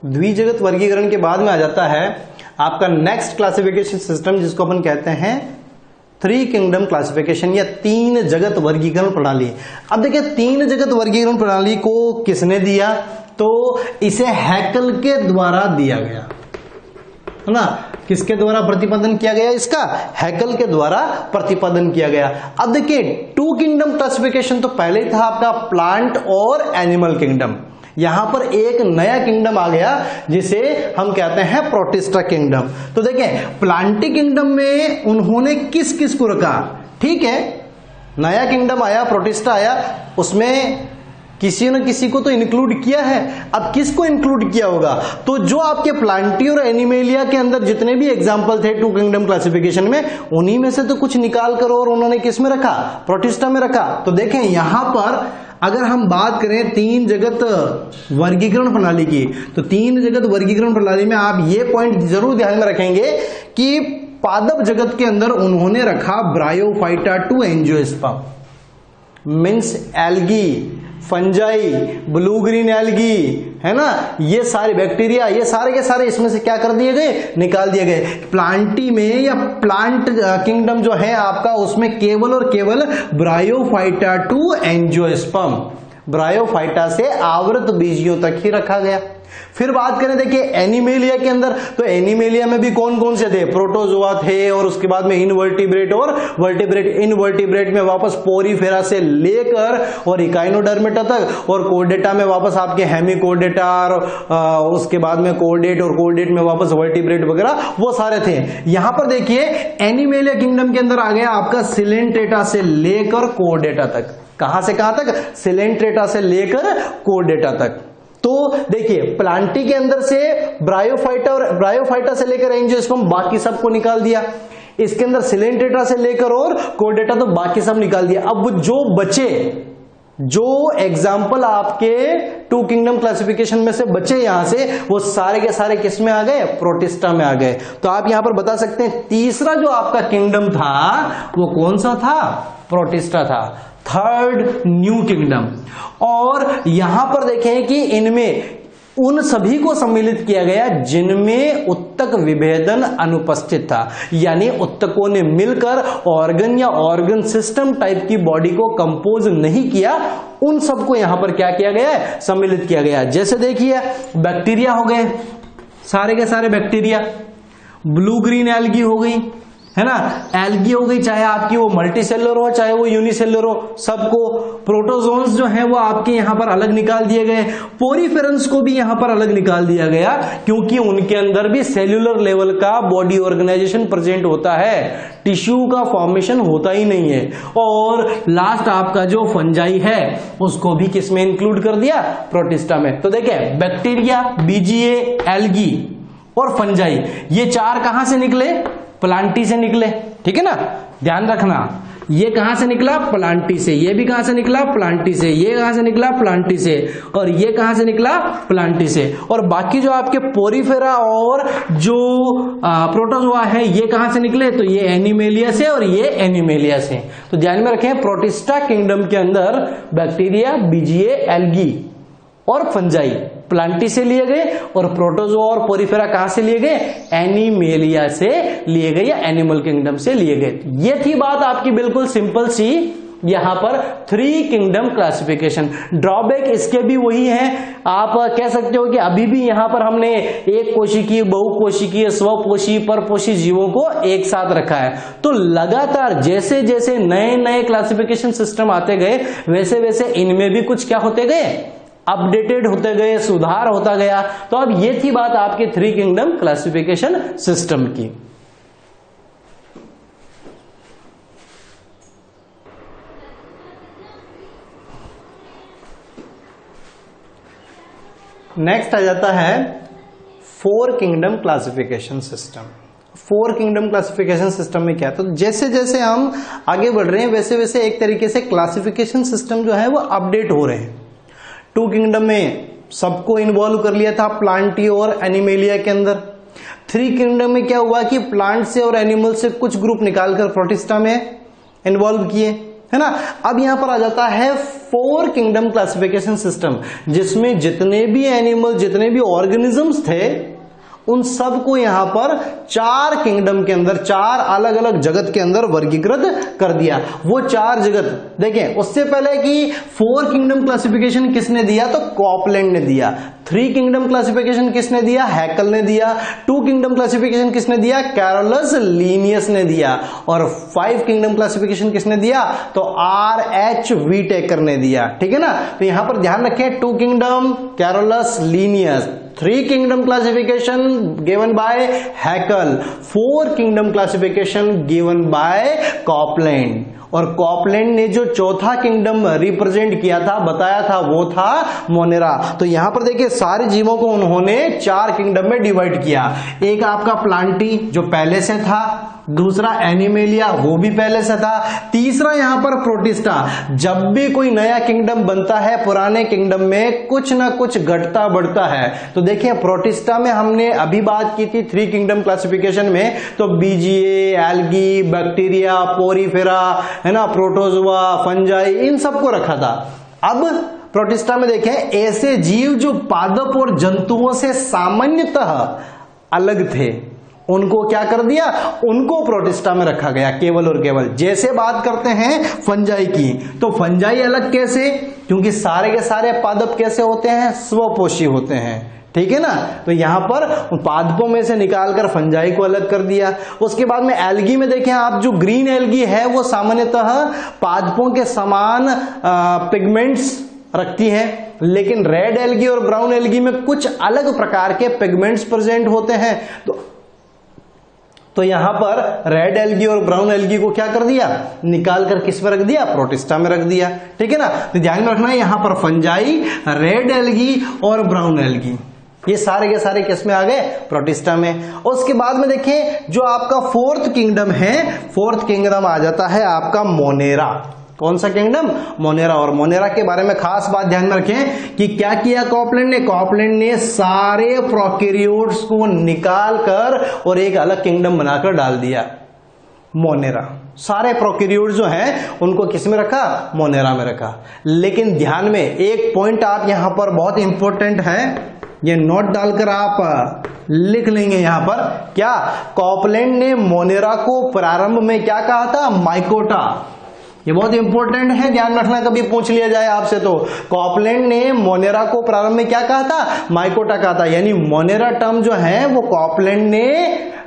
द्विजगत वर्गीकरण के बाद में आ जाता है आपका नेक्स्ट क्लासिफिकेशन सिस्टम, जिसको अपन कहते हैं 3 किंगडम क्लासिफिकेशन या 3 जगत वर्गीकरण प्रणाली। अब देखिए 3 जगत वर्गीकरण प्रणाली को किसने दिया, तो इसे हैकल के द्वारा दिया गया है ना। किसके द्वारा प्रतिपादन किया गया, इसका हैकल के द्वारा प्रतिपादन किया गया। अब देखिए 2 किंगडम क्लासिफिकेशन तो पहले ही था आपका प्लांट और एनिमल किंगडम। यहां पर एक नया किंगडम आ गया जिसे हम कहते हैं प्रोटिस्टा किंगडम। तो देखें प्लांटी किंगडम में उन्होंने किस किस को रखा, ठीक है नया किंगडम आया, प्रोटिस्टा आया, उसमें किसी न किसी को तो इंक्लूड किया है। अब किसको इंक्लूड किया होगा, तो जो आपके प्लांटी और एनिमेलिया के अंदर जितने भी एग्जांपल थे 2 किंगडम क्लासिफिकेशन में, उन्हीं में से तो कुछ निकाल कर और उन्होंने किस में रखा, प्रोटिस्टा में रखा। तो देखें यहां पर अगर हम बात करें 3 जगत वर्गीकरण प्रणाली की, तो 3 जगत वर्गीकरण प्रणाली में आप ये पॉइंट जरूर ध्यान में रखेंगे कि पादप जगत के अंदर उन्होंने रखा bryophyta to angiosperm, means algae, fungi, blue green algae, है ना, ये सारे बैक्टीरिया, ये सारे के सारे इसमें से क्या कर दिए गए, निकाल दिए गए। प्लांटी में या प्लांट किंगडम जो है आपका, उसमें केवल और केवल ब्रायोफाइटा टू एंजियोस्पर्म, ब्रायोफाइटा से आवृत बीजियों तक ही रखा गया। फिर बात करें देखिए एनिमेलिया के अंदर, तो एनिमेलिया में भी कौन कौन से थे, प्रोटोजोआ थे, और उसके बाद में इनवर्टिब्रेट और वर्टिब्रेट। इनवर्टिब्रेट में वापस पोरीफेरा से लेकर और इकाइनोडर्मेटा तक, और कोर्डेटा में वापस आपके हेमिकोर्डेटा, और उसके बाद में कोर्डेट, और कोर्डेट में वापस वर्टिब्रेट वगैरह, वो सारे थे। यहां पर देखिए एनिमेलिया किंगडम के अंदर आ गया आपका सिलेंट्रेटा से लेकर कोर्डेटा तक। कहां से कहां तक, सिलेंट्रेटा से लेकर कोर्डेटा तक। तो देखिए प्लांटी के अंदर से ब्रायोफाइटा, और ब्रायोफाइटा से लेकर एंजियोस्पर्म बाकी सबको निकाल दिया। इसके अंदर सिलेंट्रेटा से लेकर और कोर्डेटा तो बाकी सब निकाल दिया। अब जो बचे, जो एग्जाम्पल आपके 2 किंगडम क्लासिफिकेशन में से बचे यहां से, वो सारे के सारे किस में आ गए, प्रोटिस्टा में आ गए। तो आप यहां पर बता सकते हैं तीसरा जो आपका किंगडम था वो कौन सा था, प्रोटिस्टा था, 3rd न्यू किंगडम। और यहां पर देखें कि इनमें उन सभी को सम्मिलित किया गया जिनमें उत्तक विभेदन अनुपस्थित था, यानी उत्तकों ने मिलकर ऑर्गन या ऑर्गन सिस्टम टाइप की बॉडी को कंपोज नहीं किया, उन सबको यहां पर क्या किया गया है, सम्मिलित किया गया। जैसे देखिए बैक्टीरिया हो गए, सारे के सारे बैक्टीरिया, ब्लू ग्रीन एल्गी हो गई, है ना, एल्गी हो गई, चाहे आपकी वो मल्टीसेलुलर हो चाहे वो यूनिसेलुलर हो, सबको। प्रोटोजोन्स जो हैं वो आपके यहां पर अलग निकाल दिए गए। पोरीफेरेंस को भी यहां पर अलग निकाल दिया गया, क्योंकि उनके अंदर भी सेल्यूलर लेवल का बॉडी ऑर्गेनाइजेशन प्रेजेंट होता है, टिश्यू का फॉर्मेशन होता ही नहीं है। और लास्ट आपका जो फंजाई है उसको भी किसमें इंक्लूड कर दिया, प्रोटिस्टा में। तो देखिए बैक्टीरिया, बीजीए, एल्गी और फंजाई, ये 4 कहां से निकले, प्लांटी से निकले, ठीक है ना, ध्यान रखना। ये कहां से निकला, प्लांटी से, ये भी कहां से निकला, प्लांटी से, ये कहां से निकला, प्लांटी से, और ये कहां से निकला, प्लांटी से। और बाकी जो आपके पोरीफेरा और जो प्रोटोजोआ है ये कहां से निकले, तो ये एनिमेलिया से और ये एनिमेलिया से। तो ध्यान में रखें प्रोटिस्टा किंगडम के अंदर बैक्टीरिया, बीजीए, एल्गी और फंजाई प्लांटी से लिए गए, और प्रोटोजोआ और पोरीफेरा कहां से लिए गए, एनिमेलिया से लिए गए या एनिमल किंगडम से लिए गए। ये थी बात आपकी बिल्कुल सिंपल सी यहां पर 3 किंगडम क्लासिफिकेशन। ड्रॉबैक इसके भी वही है, आप कह सकते हो कि अभी भी यहां पर हमने एक कोशिकीय, बहुकोशिकीय, स्वपोषी, परपोषी जीवों को एक साथ रखा है। तो लगातार जैसे जैसे नए नए क्लासिफिकेशन सिस्टम आते गए, वैसे वैसे इनमें भी कुछ क्या होते गए, अपडेटेड होते गए, सुधार होता गया। तो अब ये थी बात आपके 3 किंगडम क्लासिफिकेशन सिस्टम की। नेक्स्ट आ जाता है 4 kingdom classification system. 4 kingdom classification system में क्या है, तो जैसे जैसे हम आगे बढ़ रहे हैं वैसे वैसे एक तरीके से क्लासिफिकेशन सिस्टम जो है वो अपडेट हो रहे हैं। 2 किंगडम में सबको इन्वॉल्व कर लिया था प्लांटी और एनिमेलिया के अंदर। 3 किंगडम में क्या हुआ कि प्लांट से और एनिमल से कुछ ग्रुप निकालकर प्रोटिस्टा में इन्वॉल्व किए, है ना। अब यहां पर आ जाता है 4 किंगडम क्लासिफिकेशन सिस्टम, जिसमें जितने भी एनिमल, जितने भी ऑर्गेनिजम्स थे, उन सबको यहां पर 4 किंगडम के अंदर, 4 अलग अलग जगत के अंदर वर्गीकृत कर दिया। वो 4 जगत देखें, उससे पहले कि 4 किंगडम क्लासिफिकेशन किसने दिया, तो कॉपलैंड ने दिया। 3 किंगडम क्लासिफिकेशन किसने दिया, हैकल ने दिया। 2 किंगडम क्लासिफिकेशन किसने दिया, कैरोलस लीनियस ने दिया। और 5 किंगडम क्लासिफिकेशन किसने दिया, तो R.H. व्हीटेकर ने दिया। ठीक है ना। तो यहां पर ध्यान रखें, 2 kingdom Carolus Linnaeus, 3 kingdom classification given by Haeckel, 4 kingdom classification given by Copeland. और कॉपलैंड ने जो चौथा किंगडम रिप्रेजेंट किया था, बताया था, वो था मोनेरा। तो यहां पर देखिए सारे जीवों को उन्होंने 4 किंगडम में डिवाइड किया। एक आपका प्लांटी जो पहले से था, दूसरा एनिमेलिया वो भी पहले से था, तीसरा यहां पर प्रोटिस्टा। जब भी कोई नया किंगडम बनता है, पुराने किंगडम में कुछ ना कुछ घटता बढ़ता है। तो देखिए प्रोटिस्टा में हमने अभी बात की थी 3 किंगडम क्लासिफिकेशन में, तो बीजीए, एल्गी, बैक्टीरिया, पोरीफेरा, है ना, प्रोटोजोआ, फंजाई, इन सबको रखा था। अब प्रोटिस्टा में देखें ऐसे जीव जो पादप और जंतुओं से सामान्यतः अलग थे, उनको क्या कर दिया, उनको प्रोटिस्टा में रखा गया केवल और केवल। जैसे बात करते हैं फंजाई की, तो फंजाई अलग कैसे, क्योंकि सारे के सारे पादप कैसे होते हैं, स्वपोषी होते हैं। ठीक है ना। तो यहां पर पादपों में से निकालकर फंजाई को अलग कर दिया। उसके बाद में एल्गी में देखें आप, जो ग्रीन एल्गी है वो सामान्यतः पादपों के समान पिगमेंट्स रखती है, लेकिन रेड एल्गी और ब्राउन एल्गी में कुछ अलग प्रकार के पिगमेंट्स प्रेजेंट होते हैं। तो यहां पर रेड एल्गी और ब्राउन एल्गी को क्या कर दिया, निकाल कर किस में रख दिया, प्रोटिस्टा में रख दिया। ठीक है ना। तो ध्यान में रखना है यहां पर फंजाई, रेड एल्गी और ब्राउन एल्गी, ये सारे के सारे किस में आ गए, प्रोटिस्टा में। उसके बाद में देखें जो आपका 4th किंगडम है, 4th किंगडम आ जाता है आपका मोनेरा। कौन सा किंगडम, मोनेरा। और मोनेरा के बारे में खास बात ध्यान में रखें कि क्या किया कॉपलैंड ने, कॉपलैंड ने सारे प्रोकैरियोट्स को निकाल कर और एक अलग किंगडम बनाकर डाल दिया, मोनेरा। सारे प्रोकैरियोट्स जो हैं उनको किस में रखा, मोनेरा में रखा। लेकिन ध्यान में एक पॉइंट आप यहां पर बहुत इंपॉर्टेंट है, ये नोट डालकर आप लिख लेंगे यहां पर, क्या कॉपलैंड ने मोनेरा को प्रारंभ में क्या कहा था, माइकोटा। ये बहुत इंपॉर्टेंट है, ध्यान रखना, कभी पूछ लिया जाए आपसे तो। कॉपलैंड ने मोनेरा को प्रारंभ में क्या कहा था, माइकोटा कहा था। यानी मोनेरा टर्म जो है वो कॉपलैंड ने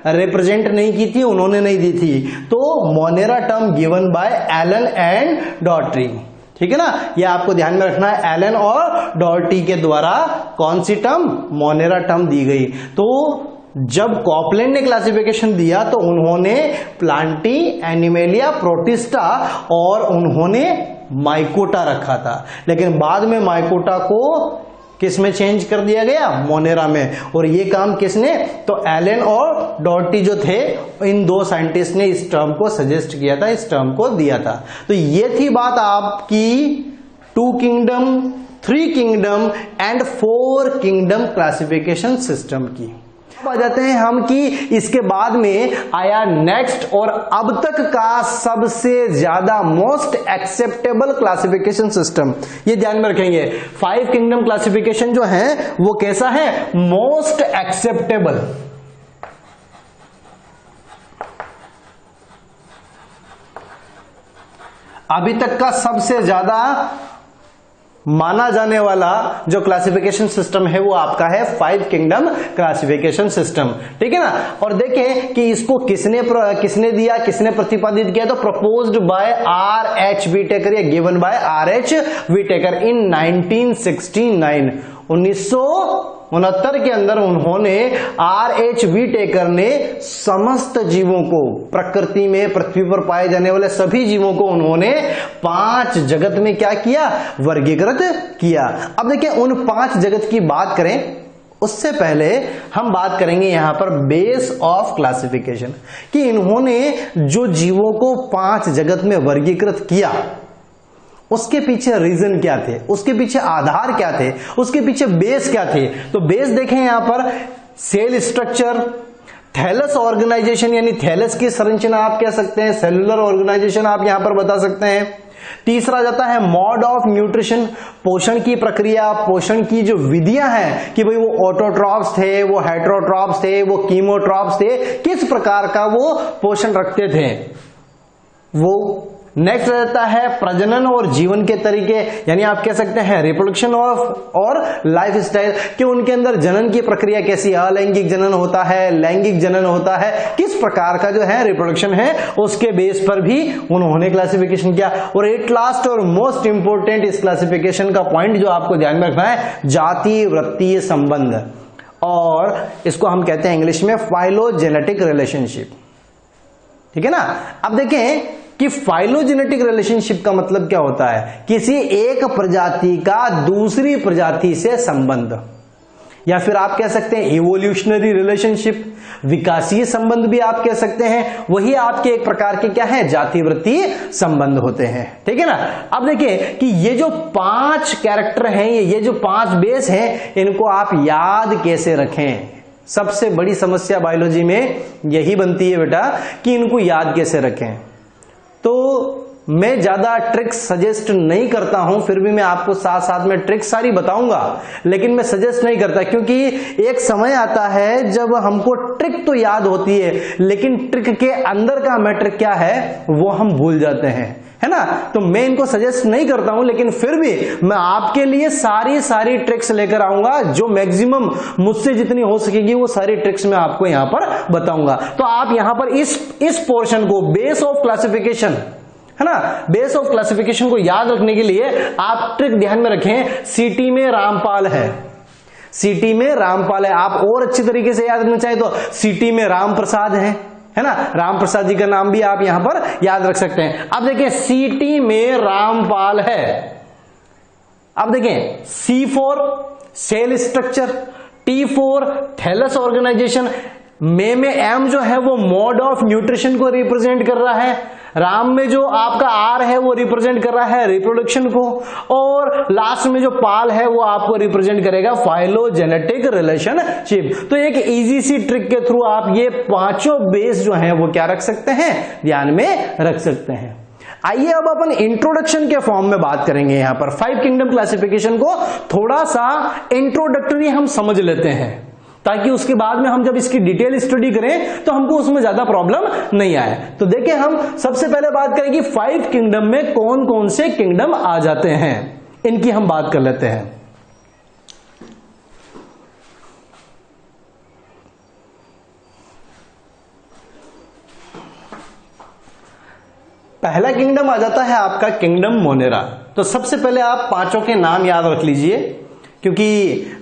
रिप्रेजेंट नहीं की थी, उन्होंने नहीं दी थी। तो Monera term given by Allen and Dougherty. ठीक है ना। ये आपको ध्यान में रखना है, एलन और डॉर्टी के द्वारा कौन सी टर्म, मोनेरा टर्म दी गई। तो जब कॉपलैंड ने क्लासिफिकेशन दिया तो उन्होंने प्लांटी, एनिमेलिया, प्रोटिस्टा और उन्होंने माइकोटा रखा था। लेकिन बाद में माइकोटा को किस में चेंज कर दिया गया, मोनेरा में। और ये काम किसने, तो एलन और डॉर्टी जो थे, इन 2 साइंटिस्ट ने इस टर्म को सजेस्ट किया था, इस टर्म को दिया था। तो ये थी बात आपकी 2 kingdom, 3 kingdom and 4 kingdom classification system की। अब आ जाते हैं हम कि इसके बाद में आया नेक्स्ट और अब तक का सबसे ज्यादा मोस्ट एक्सेप्टेबल क्लासिफिकेशन सिस्टम। ये ध्यान में रखेंगे, 5 किंगडम क्लासिफिकेशन जो है वो कैसा है, मोस्ट एक्सेप्टेबल। अभी तक का सबसे ज्यादा माना जाने वाला जो क्लासिफिकेशन सिस्टम है वो आपका है 5 किंगडम क्लासिफिकेशन सिस्टम। ठीक है ना। और देखें कि इसको किसने दिया, किसने प्रतिपादित किया, तो प्रपोज्ड बाय R.H. व्हीटेकर या गिवन बाय R.H. व्हीटेकर इन 1969, 1969 के अंदर उन्होंने R.H. व्हीटेकर ने समस्त जीवों को, प्रकृति में पृथ्वी पर पाए जाने वाले सभी जीवों को उन्होंने 5 जगत में क्या किया, वर्गीकृत किया। अब देखिए उन 5 जगत की बात करें उससे पहले हम बात करेंगे यहां पर बेस ऑफ क्लासिफिकेशन, कि इन्होंने जो जीवों को 5 जगत में वर्गीकृत किया उसके पीछे रीजन क्या थे, उसके पीछे आधार क्या थे, उसके पीछे बेस क्या थे। तो बेस देखें यहां पर, सेल स्ट्रक्चर, थैलस ऑर्गेनाइजेशन यानी थैलस की संरचना आप कह सकते हैं, सेलुलर ऑर्गेनाइजेशन आप यहां पर बता सकते हैं। तीसरा जाता है मोड ऑफ न्यूट्रिशन, पोषण की प्रक्रिया, पोषण की जो विधियां हैं कि भाई वो ऑटोट्रॉप्स थे, वो हेटेरोट्रॉप्स थे, वो कीमोट्रॉप्स थे, किस प्रकार का वो पोषण रखते थे वो। नेक्स्ट रहता है प्रजनन और जीवन के तरीके, यानी आप कह सकते हैं रिप्रोडक्शन ऑफ और लाइफ स्टाइल, कि उनके अंदर जनन की प्रक्रिया कैसी, अलैंगिक जनन होता है, लैंगिक जनन होता है, किस प्रकार का जो है रिप्रोडक्शन है, उसके बेस पर भी उन्होंने क्लासिफिकेशन किया। और एट लास्ट और मोस्ट इंपोर्टेंट इस क्लासिफिकेशन का पॉइंट जो आपको ध्यान में रखना है, जाति वृत्तीय संबंध, और इसको हम कहते हैं इंग्लिश में फाइलोजेनेटिक रिलेशनशिप। ठीक है ना। अब देखें कि फाइलोजेनेटिक रिलेशनशिप का मतलब क्या होता है, किसी एक प्रजाति का दूसरी प्रजाति से संबंध, या फिर आप कह सकते हैं इवोल्यूशनरी रिलेशनशिप, विकासीय संबंध भी आप कह सकते हैं, वही आपके एक प्रकार के क्या है, जातिवृत्तीय संबंध होते हैं। ठीक है ना। अब देखिए कि ये जो 5 कैरेक्टर हैं, ये जो 5 बेस हैं, इनको आप याद कैसे रखें। सबसे बड़ी समस्या बायोलॉजी में यही बनती है बेटा कि इनको याद कैसे रखें। तो मैं ज्यादा ट्रिक्स सजेस्ट नहीं करता हूं, फिर भी मैं आपको साथ साथ में ट्रिक्स सारी बताऊंगा, लेकिन मैं सजेस्ट नहीं करता, क्योंकि एक समय आता है जब हमको ट्रिक तो याद होती है, लेकिन ट्रिक के अंदर का मैटर क्या है वो हम भूल जाते हैं, है ना। तो मैं इनको सजेस्ट नहीं करता हूं, लेकिन फिर भी मैं आपके लिए सारी ट्रिक्स लेकर आऊंगा, जो मैक्सिमम मुझसे जितनी हो सकेगी वो सारी ट्रिक्स मैं आपको यहां पर बताऊंगा। तो आप यहां पर इस पोर्शन को, बेस ऑफ क्लासिफिकेशन, है ना, बेस ऑफ क्लासिफिकेशन को याद रखने के लिए आप ट्रिक ध्यान में रखें। सीटी में रामपाल है, सीटी में रामपाल है। आप और अच्छी तरीके से याद रखना चाहे तो सीटी में राम प्रसाद है ना, राम प्रसाद जी का नाम भी आप यहां पर याद रख सकते हैं। अब देखें सीटी में रामपाल है। अब देखें C4 cell structure, T4 thallus organisation, में एम जो है वो मोड ऑफ न्यूट्रिशन को रिप्रेजेंट कर रहा है, राम में जो आपका आर है वो रिप्रेजेंट कर रहा है रिप्रोडक्शन को, और लास्ट में जो पाल है वो आपको रिप्रेजेंट करेगा फाइलोजेनेटिक रिलेशनशिप। तो एक इजी सी ट्रिक के थ्रू आप ये 5 बेस जो हैं वो क्या रख सकते हैं, ध्यान में रख सकते हैं। आइए अब अपन इंट्रोडक्शन के फॉर्म में बात करेंगे। यहां पर 5 किंगडम क्लासिफिकेशन को थोड़ा सा इंट्रोडक्टरी हम समझ लेते हैं, ताकि उसके बाद में हम जब इसकी डिटेल स्टडी करें तो हमको उसमें ज्यादा प्रॉब्लम नहीं आए। तो देखिए हम सबसे पहले बात करेंगे 5 किंगडम में कौन कौन से किंगडम आ जाते हैं, इनकी हम बात कर लेते हैं। पहला किंगडम आ जाता है आपका किंगडम मोनेरा। तो सबसे पहले आप 5 के नाम याद रख लीजिए, क्योंकि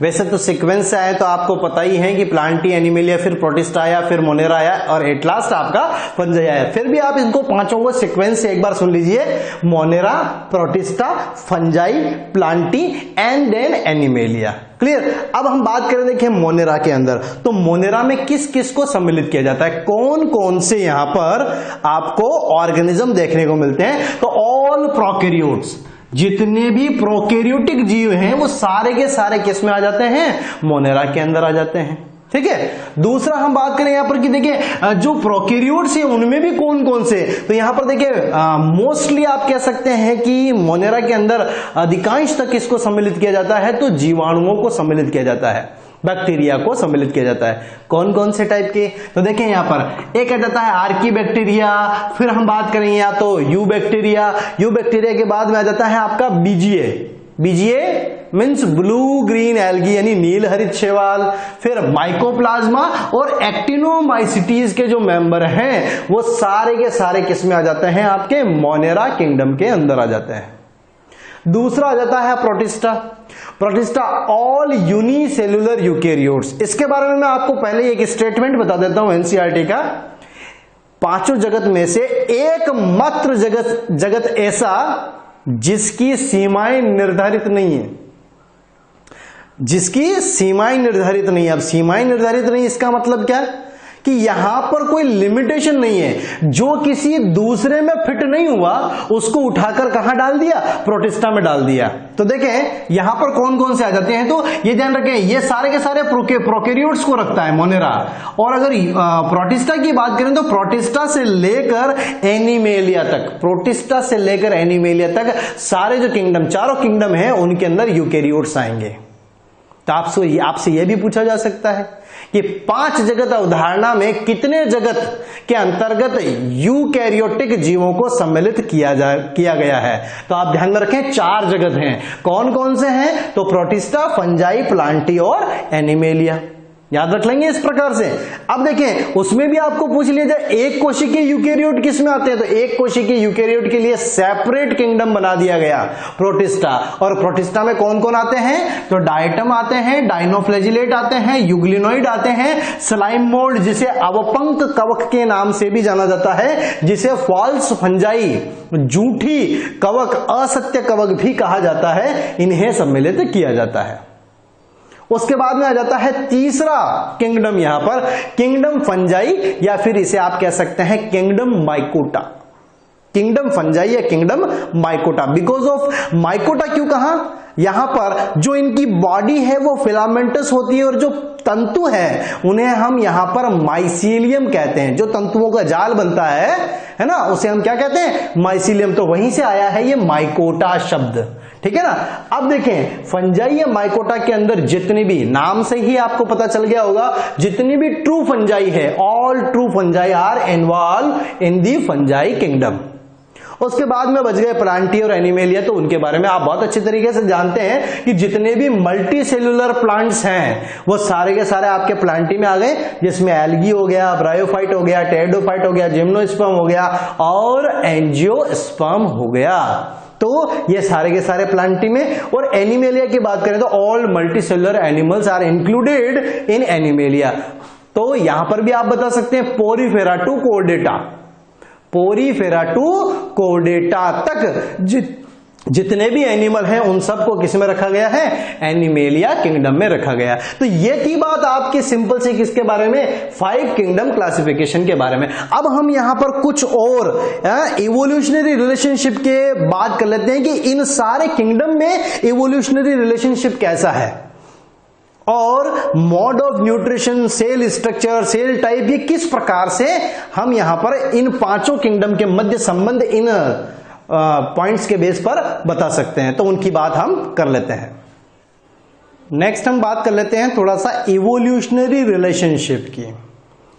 वैसे तो सीक्वेंस से आए तो आपको पता ही है कि प्लांटी, एनिमेलिया, फिर प्रोटिस्टा आया, फिर मोनेरा आया, और एट लास्ट आपका फंजाई आया। फिर भी आप इनको 5 को सीक्वेंस से एक बार सुन लीजिए, Monera, Protista, fungi, Plantae and then Animalia. Clear. अब हम बात करें देखिए मोनेरा के अंदर, तो मोनेरा में किस किस को सम्मिलित किया जाता है, कौन कौन से यहां पर आपको ऑर्गेनिज्म देखने को मिलते हैं। तो ऑल प्रोकैरियोट्स, जितने भी प्रोकैरियोटिक जीव हैं वो सारे के सारे किस में आ जाते हैं, मोनेरा के अंदर आ जाते हैं। ठीक है। दूसरा हम बात करें यहां पर कि देखिए जो प्रोकैरियोट्स हैं उनमें भी कौन कौन से, तो यहां पर देखिए मोस्टली आप कह सकते हैं कि मोनेरा के अंदर अधिकांश तक इसको सम्मिलित किया जाता है, तो जीवाणुओं को सम्मिलित किया जाता है, बैक्टीरिया को सम्मिलित किया जाता है। कौन कौन से टाइप के, तो देखें यहां पर एक आ जाता है आर्की बैक्टीरिया, फिर हम बात करेंगे या तो यू बैक्टीरिया, यू बैक्टीरिया के बाद में आ जाता है आपका BGA, BGA means blue green algae यानी नील हरित शैवाल, फिर माइकोप्लाज्मा और एक्टिनोमाइसिटीज के जो मेंबर हैं वो सारे के सारे किस में आ जाते हैं, आपके मोनेरा किंगडम के अंदर आ जाते हैं। दूसरा आ जाता है protista, protista all unicellular eukaryotes. इसके बारे में मैं आपको पहले एक स्टेटमेंट बता देता हूं एनसीईआरटी का। 5 जगत में से एकमात्र जगत ऐसा जिसकी सीमाएं निर्धारित नहीं है, जिसकी सीमाएं निर्धारित नहीं है। अब सीमाएं निर्धारित नहीं इसका मतलब क्या, कि यहां पर कोई लिमिटेशन नहीं है, जो किसी दूसरे में फिट नहीं हुआ उसको उठाकर कहां डाल दिया, प्रोटिस्टा में डाल दिया। तो देखें यहां पर कौन कौन से आ जाते हैं, तो ये ध्यान रखें ये सारे के सारे प्रोकैरियोट्स को रखता है मोनेरा। और अगर प्रोटिस्टा की बात करें तो प्रोटिस्टा से लेकर एनिमेलिया तक, प्रोटिस्टा से लेकर एनिमेलिया तक सारे जो किंगडम, चारों किंगडम है उनके अंदर यूकैरियोट्स आएंगे। तो आपसे यह भी पूछा जा सकता है कि 5 जगत अवधारणा में कितने जगत के अंतर्गत यूकैरियोटिक जीवों को सम्मिलित किया गया है। तो आप ध्यान में रखें 4 जगत हैं। कौन कौन से हैं, तो प्रोटिस्टा, फंजाई, प्लांटी और एनिमेलिया। याद रख लेंगे इस प्रकार से। अब देखें उसमें भी आपको पूछ लिया जाए एक कोशिकीय यूकैरियोट किस में आते हैं, तो एक कोशिकीय यूकैरियोट के लिए सेपरेट किंगडम बना दिया गया प्रोटिस्टा। और प्रोटिस्टा में कौन कौन आते हैं, तो डायटम आते हैं, डायनोफ्लैजिलेट आते हैं, यूग्लिनोइड आते हैं, स्लाइम मोल्ड जिसे अवपंक कवक के नाम से भी जाना जाता है, जिसे फॉल्स फंजाई, झूठी कवक, असत्य कवक भी कहा जाता है, इन्हें सम्मिलित किया जाता है। उसके बाद में आ जाता है तीसरा किंगडम, यहां पर किंगडम फंजाई, या फिर इसे आप कह सकते हैं किंगडम माइकोटा। किंगडम फंजाई या kingdom mycota. Because of mycota क्यों कहा, यहां पर जो इनकी बॉडी है वो फिलामेंटस होती है और जो तंतु है उन्हें हम यहां पर माइसीलियम कहते हैं। जो तंतुओं का जाल बनता है ना, उसे हम क्या कहते हैं, माइसीलियम। तो वहीं से आया है ये माइकोटा शब्द, ठीक है ना। अब देखें फंजाई या माइकोटा के अंदर जितने भी, नाम से ही आपको पता चल गया होगा, जितनी भी ट्रू फंजाई है, all true fungi are involved in the fungi kingdom. उसके बाद में बच गए प्लांटी और एनिमेलिया। तो उनके बारे में आप बहुत अच्छे तरीके से जानते हैं कि जितने भी मल्टी सेलुलर प्लांट्स हैं वो सारे के सारे आपके प्लांटी में आ गए, जिसमें एल्गी हो गया, ब्रायोफाइट हो गया, टेरिडोफाइट हो गया, जिम्नोस्पर्म हो गया और एंजियोस्पर्म हो गया। तो ये सारे के सारे प्लांटी में। और एनिमेलिया की बात करें तो all multicellular animals are included in Animalia. तो यहां पर भी आप बता सकते हैं Porifera to Chordata, Porifera to Chordata तक जितने भी एनिमल हैं उन सबको किस में रखा गया है, एनिमेलिया किंगडम में रखा गया। तो ये थी बात आपकी सिंपल से किसके बारे में, 5 किंगडम क्लासिफिकेशन के बारे में। अब हम यहां पर कुछ और इवोल्यूशनरी रिलेशनशिप के बात कर लेते हैं कि इन सारे किंगडम में इवोल्यूशनरी रिलेशनशिप कैसा है और mode of nutrition, cell structure, cell type, ये किस प्रकार से हम यहां पर इन 5 किंगडम के मध्य संबंध इन पॉइंट्स के बेस पर बता सकते हैं। तो उनकी बात हम कर लेते हैं। नेक्स्ट हम बात कर लेते हैं थोड़ा सा इवोल्यूशनरी रिलेशनशिप की।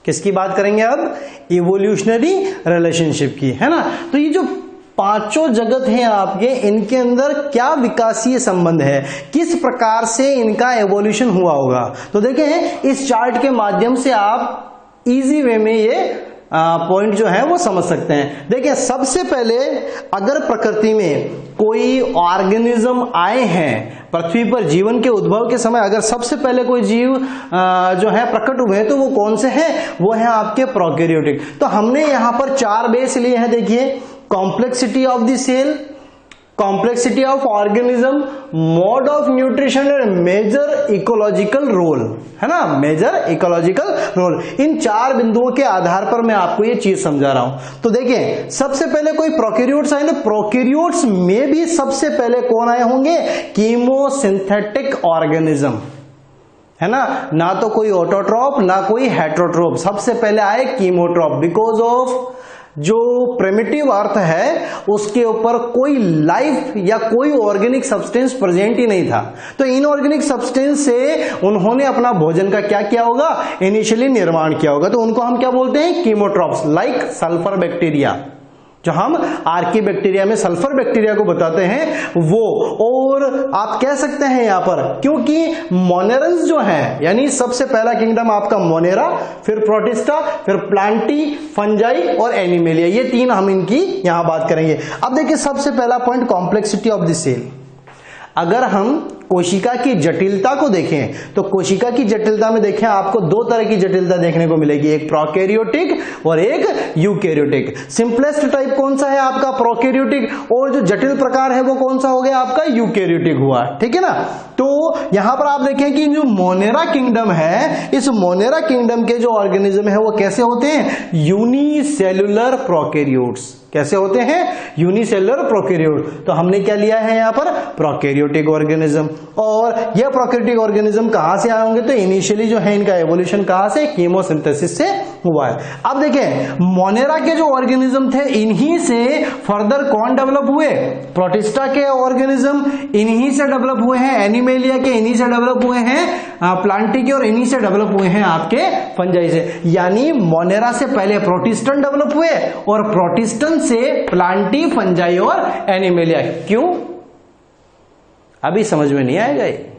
किसकी बात करेंगे अब, इवोल्यूशनरी रिलेशनशिप की, है ना। तो ये जो 5 जगत हैं आपके, इनके अंदर क्या विकासीय संबंध है, किस प्रकार से इनका एवोल्यूशन हुआ होगा। तो देखें इस चार्ट के माध्यम से आप इजी वे में ये पॉइंट जो है वो समझ सकते हैं। देखिए सबसे पहले अगर प्रकृति में कोई ऑर्गेनिज्म आए हैं पृथ्वी पर, जीवन के उद्भव के समय अगर सबसे पहले कोई जीव जो है प्रकट हुए तो वो कौन से हैं, वो है आपके प्रोकैरियोटिक। तो हमने यहां पर 4 बेस लिए हैं। देखिए complexity of the cell, complexity of organism, mode of nutrition और मेजर इकोलॉजिकल रोल, है ना, मेजर इकोलॉजिकल रोल। इन 4 बिंदुओं के आधार पर मैं आपको ये चीज समझा रहा हूं। तो देखिए सबसे पहले कोई प्रोकैरियोट्स आए, तो प्रोकैरियोट्स में भी सबसे पहले कौन आए होंगे, कीमोसिंथेटिक ऑर्गेनिज्म, है ना तो कोई ऑटोट्रॉप ना कोई हेटेरोट्रॉप, सबसे पहले आए कीमोट्रॉप। बिकॉज ऑफ जो प्रिमिटिव अर्थ है उसके ऊपर कोई लाइफ या कोई ऑर्गेनिक सब्सटेंस प्रेजेंट ही नहीं था, तो इनऑर्गेनिक सब्सटेंस से उन्होंने अपना भोजन का क्या किया होगा, इनिशियली निर्माण किया होगा। तो उनको हम क्या बोलते हैं, कीमोट्रॉप्स, लाइक सल्फर बैक्टीरिया, जो हम आर्की बैक्टीरिया में सल्फर बैक्टीरिया को बताते हैं वो। और आप कह सकते हैं यहां पर, क्योंकि मोनेरन्स जो हैं, यानी सबसे पहला किंगडम आपका मोनेरा, फिर प्रोटिस्टा, फिर प्लांटी, फंजाई और एनिमेलिया, ये 3 हम इनकी यहां बात करेंगे। अब देखिए सबसे पहला point, complexity of the cell. अगर हम कोशिका की जटिलता को देखें तो कोशिका की जटिलता में देखें आपको दो तरह की जटिलता देखने को मिलेगी, एक प्रोकैरियोटिक और एक यूकैरियोटिक। सिंपलेस्ट टाइप कौन सा है आपका? प्रोकैरियोटिक, और जो जटिल प्रकार है वो कौन सा हो गया आपका? यूकैरियोटिक हुआ, ठीक है ना। तो यहां पर आप देखें कि जो मोनेरा किंगडम है, इस मोनेरा किंगडम के जो ऑर्गेनिज्म है वो कैसे होते हैं? Unicellular prokaryotes. कैसे होते हैं? Unicellular prokaryote. तो हमने क्या लिया है यहां पर? Prokaryotic organism. और यह प्रोकैरियोटिक ऑर्गेनिज्म कहां से आए होंगे? तो इनिशियली जो है इनका एवोल्यूशन कहां से? कीमोसिंथेसिस से हुआ है। अब देखें मोनेरा के जो ऑर्गेनिज्म थे इन्हीं से फर्दर कौन डेवलप हुए? प्रोटिस्टा के ऑर्गेनिज्म इन्हीं से डेवलप हुए हैं, एनिमेलिया के इन्हीं से डेवलप हुए हैं, प्लांटी के और इन्हीं से डेवलप हुए हैं आपके फंजाई से। यानी मोनेरा से पहले प्रोटिस्टन डेवलप हुए और प्रोटिस्टन से प्लांटी, फंजाई और एनिमेलिया। क्यों? अभी समझ में नहीं आएगा ये।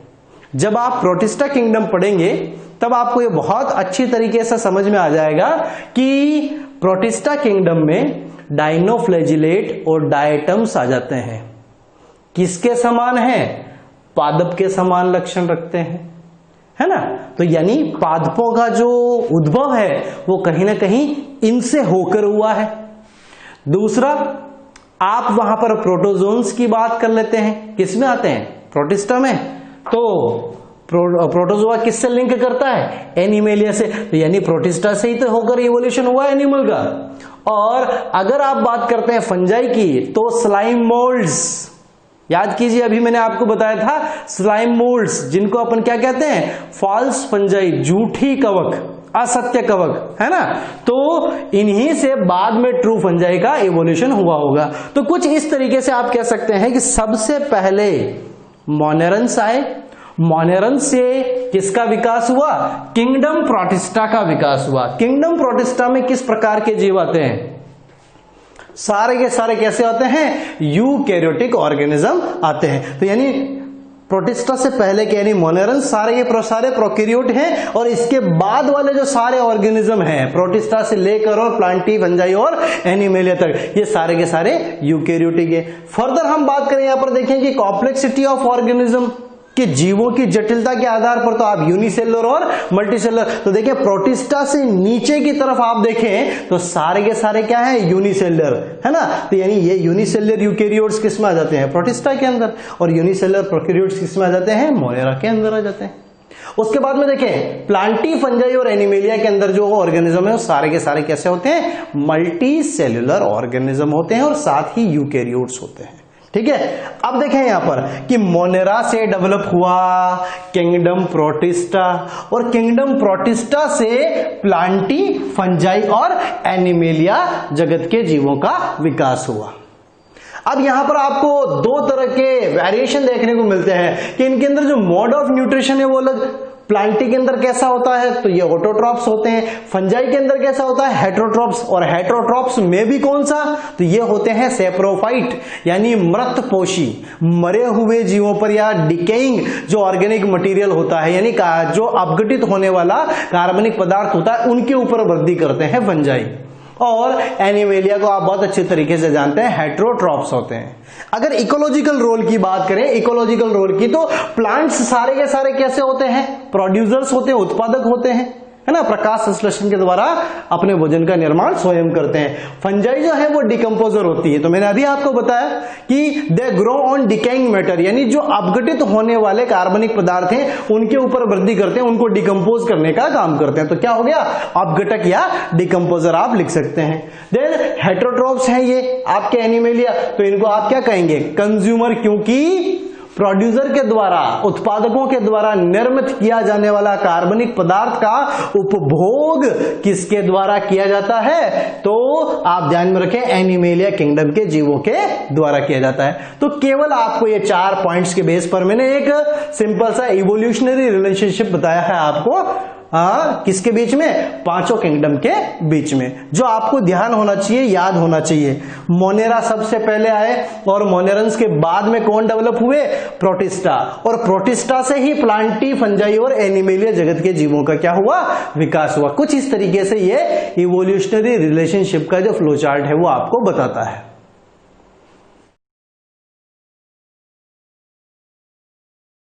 जब आप प्रोटिस्टा किंगडम पढ़ेंगे तब आपको ये बहुत अच्छी तरीके से समझ में आ जाएगा कि प्रोटिस्टा किंगडम में डायनोफ्लैजिलेट और डायटम्स आ जाते हैं। किसके समान है? पादप के समान लक्षण रखते हैं, है ना। तो यानी पादपों का जो उद्भव है वो कहीं ना कहीं इनसे होकर हुआ है। दूसरा, आप वहां पर प्रोटोजोन्स की बात कर लेते हैं, किसमें आते हैं? प्रोटिस्टा में। तो प्रोटोजोआ किससे लिंक करता है? एनिमेलिया से। तो यानी प्रोटिस्टा से ही तो होकर इवोल्यूशन हुआ एनिमल का। और अगर आप बात करते हैं फंजाई की तो स्लाइम मोल्ड्स, याद कीजिए अभी मैंने आपको बताया था स्लाइम मोल्ड्स, जिनको अपन क्या कहते हैं? फॉल्स फंजाई, झूठी कवक, असत्य कवक, है ना। तो इन्हीं से बाद में ट्रू फंजाई का इवोल्यूशन हुआ होगा। तो कुछ इस तरीके से आप कह सकते हैं कि सबसे पहले मोनेरन्स आए, मोनेरन्स से किसका विकास हुआ? किंगडम प्रोटिस्टा का विकास हुआ। किंगडम प्रोटिस्टा में किस प्रकार के जीव आते हैं? सारे के सारे कैसे आते हैं? यूकैरियोटिक ऑर्गेनिज्म आते हैं। तो यानी प्रोटिस्टा से पहले के यानी मोनेरन्स सारे प्रोकैरियोट हैं, और इसके बाद वाले जो सारे ऑर्गेनिज्म हैं प्रोटिस्टा से लेकर और प्लांटी, फंजाई और एनिमेलिया तक, ये सारे के सारे यूकैरियोटिक है। फर्दर हम बात करें, यहां पर देखें कि कॉम्प्लेक्सिटी ऑफ ऑर्गेनिज्म कि जीवों की जटिलता के आधार पर तो आप यूनिसेलुलर और मल्टीसेलुलर, तो देखिए प्रोटिस्टा से नीचे की तरफ आप देखें तो सारे के सारे क्या है? यूनिसेलुलर, है ना। तो यानी ये यूनिसेलुलर यूकैरियोट्स किस में आ जाते हैं? प्रोटिस्टा के अंदर, और यूनिसेलुलर प्रोकैरियोट्स किस में आ जाते हैं? मोनेरा के अंदर आ जाते हैं। उसके बाद में देखें प्लांटी, फंजाई और एनिमेलिया के अंदर जो ऑर्गेनिज्म है वो सारे के सारे कैसे होते हैं? मल्टी सेल्युलर ऑर्गेनिज्म होते हैं और साथ ही यूकैरियोट्स होते हैं, ठीक है। अब देखें यहां पर कि मोनेरा से डेवलप हुआ किंगडम प्रोटिस्टा, और किंगडम प्रोटिस्टा से प्लांटी, फंजाई और एनिमेलिया जगत के जीवों का विकास हुआ। अब यहां पर आपको दो तरह के वेरिएशन देखने को मिलते हैं कि इनके अंदर जो मोड ऑफ न्यूट्रिशन है वो अलग। प्लांटी के अंदर कैसा होता है? तो ये ऑटोट्रॉप्स होते हैं। फंजाई के अंदर कैसा होता है? हेटरोट्रॉप्स। और हेटरोट्रॉप्स में भी कौन सा? तो ये होते हैं सेप्रोफाइट, यानी मृतपोषी, मरे हुए जीवों पर या डिकेइंग जो ऑर्गेनिक मटेरियल होता है, यानी जो अपघटित होने वाला कार्बनिक पदार्थ होता है, उनके ऊपर वृद्धि करते हैं फंजाई। और एनिमेलिया को आप बहुत अच्छे तरीके से जानते हैं, हेटरोट्रॉप्स होते हैं। अगर इकोलॉजिकल रोल की बात करें, इकोलॉजिकल रोल की, तो प्लांट्स सारे के सारे कैसे होते हैं? प्रोड्यूसर्स होते हैं, उत्पादक होते हैं, है ना। प्रकाश संश्लेषण के द्वारा अपने भोजन का निर्माण स्वयं करते हैं। फंजाई जो है वो डिकम्पोजर होती है। तो मैंने अभी आपको बताया कि they grow on decaying matter, यानी जो अपघटित होने वाले कार्बनिक पदार्थ हैं उनके ऊपर वृद्धि करते हैं, उनको डिकम्पोज करने का काम करते हैं। तो क्या हो गया? अपघटक या डिकम्पोजर आप लिख सकते हैं। देन हेटरोट्रॉप्स हैं ये आपके एनिमेलिया, तो इनको आप क्या कहेंगे? कंज्यूमर, क्योंकि प्रोड्यूसर के द्वारा, उत्पादकों के द्वारा निर्मित किया जाने वाला कार्बनिक पदार्थ का उपभोग किसके द्वारा किया जाता है? तो आप ध्यान में रखें, एनिमेलिया किंगडम के जीवों के द्वारा किया जाता है। तो केवल आपको ये 4 पॉइंट्स के बेस पर मैंने एक सिंपल सा इवोल्यूशनरी रिलेशनशिप बताया है आपको, किसके बीच में? पांचों किंगडम के बीच में, जो आपको ध्यान होना चाहिए, याद होना चाहिए। मोनेरा सबसे पहले आए और मोनेरन्स के बाद में कौन डेवलप हुए? प्रोटिस्टा, और प्रोटिस्टा से ही प्लांटी, फंजाई और एनिमेलिया जगत के जीवों का क्या हुआ? विकास हुआ। कुछ इस तरीके से ये इवोल्यूशनरी रिलेशनशिप का जो फ्लो चार्ट है वो आपको बताता है।